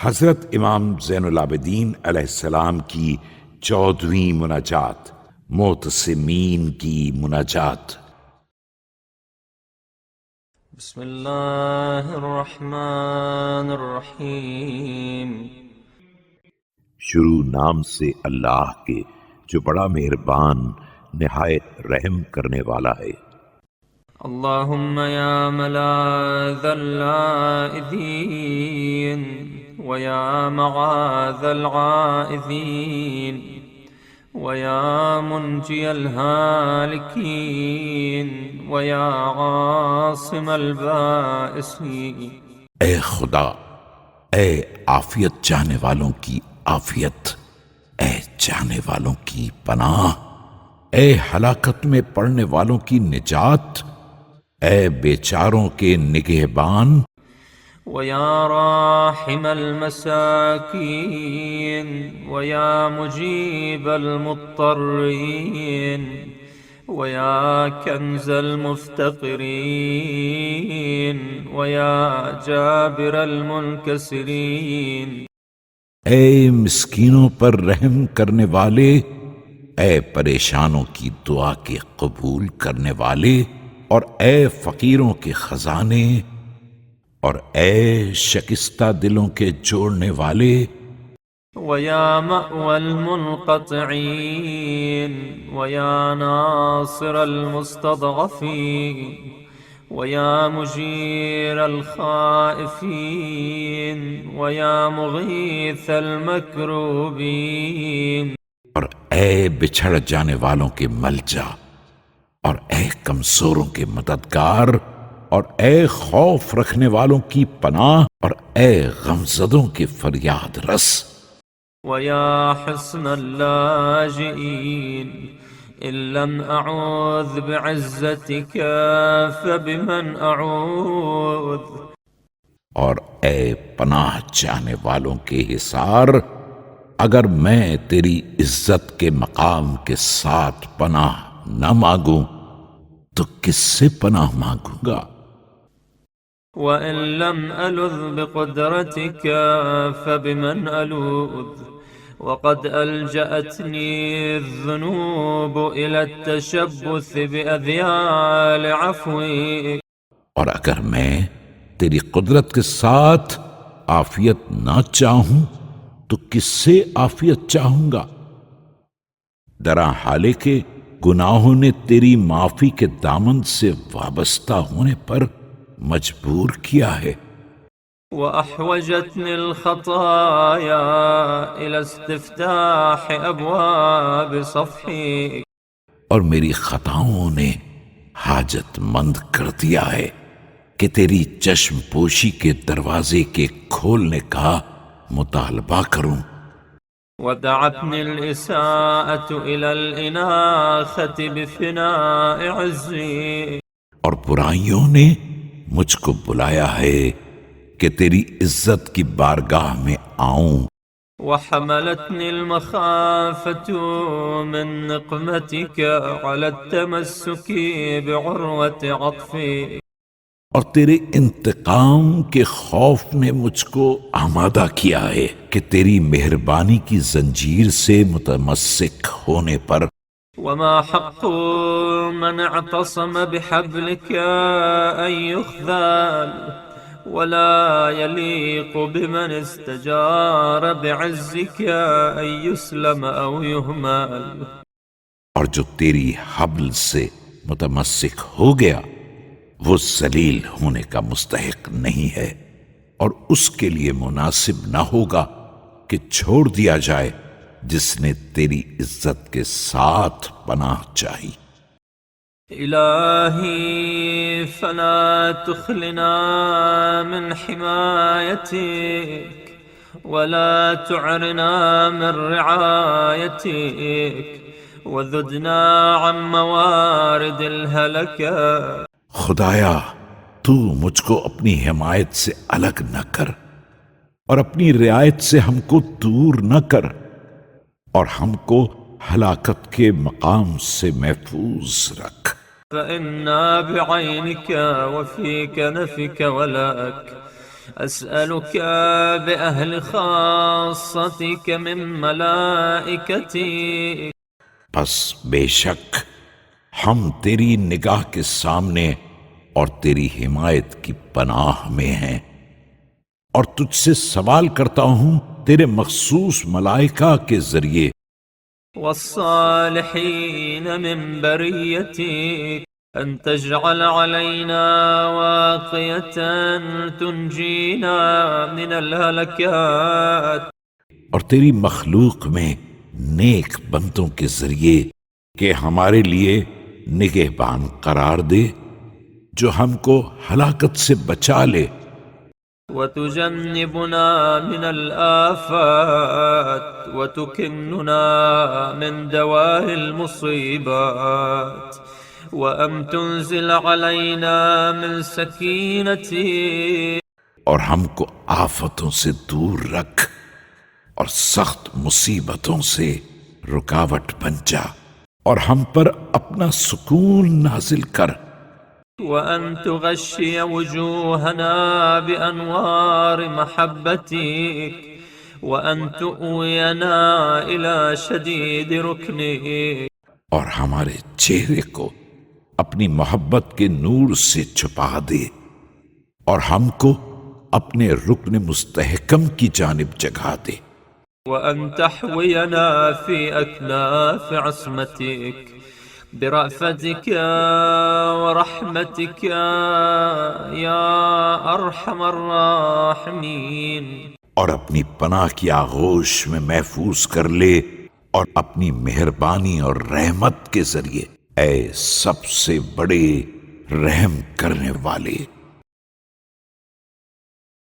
حضرت امام زین العابدین علیہ السلام کی 14ویں مناجات، معتصمین کی مناجات۔ بسم اللہ الرحمن الرحیم۔ شروع نام سے اللہ کے جو بڑا مہربان نہایت رحم کرنے والا ہے۔ اللہم یا ملاذ اللائذین ویا معاذ العائذین ویا منجی الہالکین ویا عاصم البائسین۔ اے خدا، اے عافیت چاہنے والوں کی عافیت، اے چاہنے والوں کی پناہ، اے ہلاکت میں پڑنے والوں کی نجات، اے بیچاروں کے نگہبان، وَيَا رَاحِمَ الْمَسَاكِينِ وَيَا مُجِيبَ الْمُضْطَرِّينَ وَيَا كَنْزَ الْمُفْتَقِرِينَ وَيَا جَابِرَ الْمُنْكَسِرِينَ۔ اے مسکینوں پر رحم کرنے والے، اے پریشانوں کی دعا کے قبول کرنے والے، اور اے فقیروں کے خزانے، اور اے شکستہ دلوں کے جوڑنے والے، وَيَا مَأْوَى الْمُنْقَطِعِينَ وَيَا نَاصِرَ الْمُسْتَضْعَفِينَ وَيَا مُجِيرَ الْخَائِفِينَ وَيَا مُغِيثَ الْمَكْرُوبِينَ۔ اور اے بچھڑ جانے والوں کے ملجا، اور اے کمزوروں کے مددگار، اور اے خوف رکھنے والوں کی پناہ، اور اے غمزدوں کے فریاد رس۔ وَيَا حِصْنَ اللاجئين إن لم أعوذ بعزتك فبمن أعوذ۔ اور اے پناہ چاہنے والوں کے حصار، اگر میں تیری عزت کے مقام کے ساتھ پناہ نہ مانگوں تو کس سے پناہ مانگوں گا؟ وَإِن لم ألذ بقدرتك فبمن ألوذ وقد ألجأتني الذنوب إلى التشبث بأذيال عفوك۔ اور اگر میں تیری قدرت کے ساتھ عافیت نہ چاہوں تو کس سے عافیت چاہوں گا؟ درا حالے کے گناہوں نے تیری معافی کے دامن سے وابستہ ہونے پر مجبور کیا ہے۔ وأحوجتني الخطايا إلى استفتاح أبواب صفحك۔ اور میری خطاؤں نے حاجت مند کر دیا ہے کہ تیری چشم پوشی کے دروازے کے کھولنے کا مطالبہ کروں۔ ودعتني الإساءة إلى الإناخة بفناء عزي۔ اور برائیوں نے مجھ کو بلایا ہے کہ تیری عزت کی بارگاہ میں آؤں۔ وحملتني المخافة من نقمتك على التمسك بعروة عطفك۔ اور تیرے انتقام کے خوف نے مجھ کو آمادہ کیا ہے کہ تیری مہربانی کی زنجیر سے متمسک ہونے پر۔ وما حق من اعتصم بحبلك أن يخذل ولا يليق بمن استجار بعزك أن يسلم أو يهمل۔ اور جو تیری حبل سے متمسک ہو گیا وہ ذلیل ہونے کا مستحق نہیں ہے، اور اس کے لیے مناسب نہ ہوگا کہ چھوڑ دیا جائے جس نے تیری عزت کے ساتھ پناہ چاہی۔ إلهي فلا تخلنا من حمايتك ولا تعرنا من رعايتك وذدنا عن موارد الهلكة۔ خدایا تو مجھ کو اپنی حمایت سے الگ نہ کر، اور اپنی رعایت سے ہم کو دور نہ کر، اور ہم کو ہلاکت کے مقام سے محفوظ رکھ۔ فإنا بعينك وفيك نفك ولك أسألك بأهل خاصتك من ملائكتك بس بے شک ہم تیری نگاہ کے سامنے اور تیری حمایت کی پناہ میں ہیں، اور تجھ سے سوال کرتا ہوں تیرے مخصوص ملائکہ کے ذریعے والصالحين من بريتك أن تجعل علينا واقية تنجينا من الهلكات، اور تیری مخلوق میں نیک بندوں کے ذریعے کہ ہمارے لیے نگہبان قرار دے جو ہم کو ہلاکت سے بچا لے، وتجنبنا من الآفات وتكننا من دوار المصيبات، وأن تنزل علينا من سكينتك اور ہم کو آفتوں سے دور رکھ اور سخت مصیبتوں سے رکاوٹ بن جا، اور ہم پر اپنا سکون نازل کر، وأن تغشي وجوهنا بأنوار محبتك، وأن تؤوينا إلى شديد ركنك، اور ہمارے چہرے کو اپنی محبت کے نور سے چھپا دے، اور ہم کو اپنے رکن مستحکم کی جانب جگا دے، وأن تحوينا في أكناف عصمتك برأفتك ورحمتك يا أرحم الراحمين، اور اپنی پناہ کی آغوش میں محفوظ کر لے، اور اپنی مہربانی اور رحمت کے ذریعے اے سب سے بڑے رحم کرنے والے۔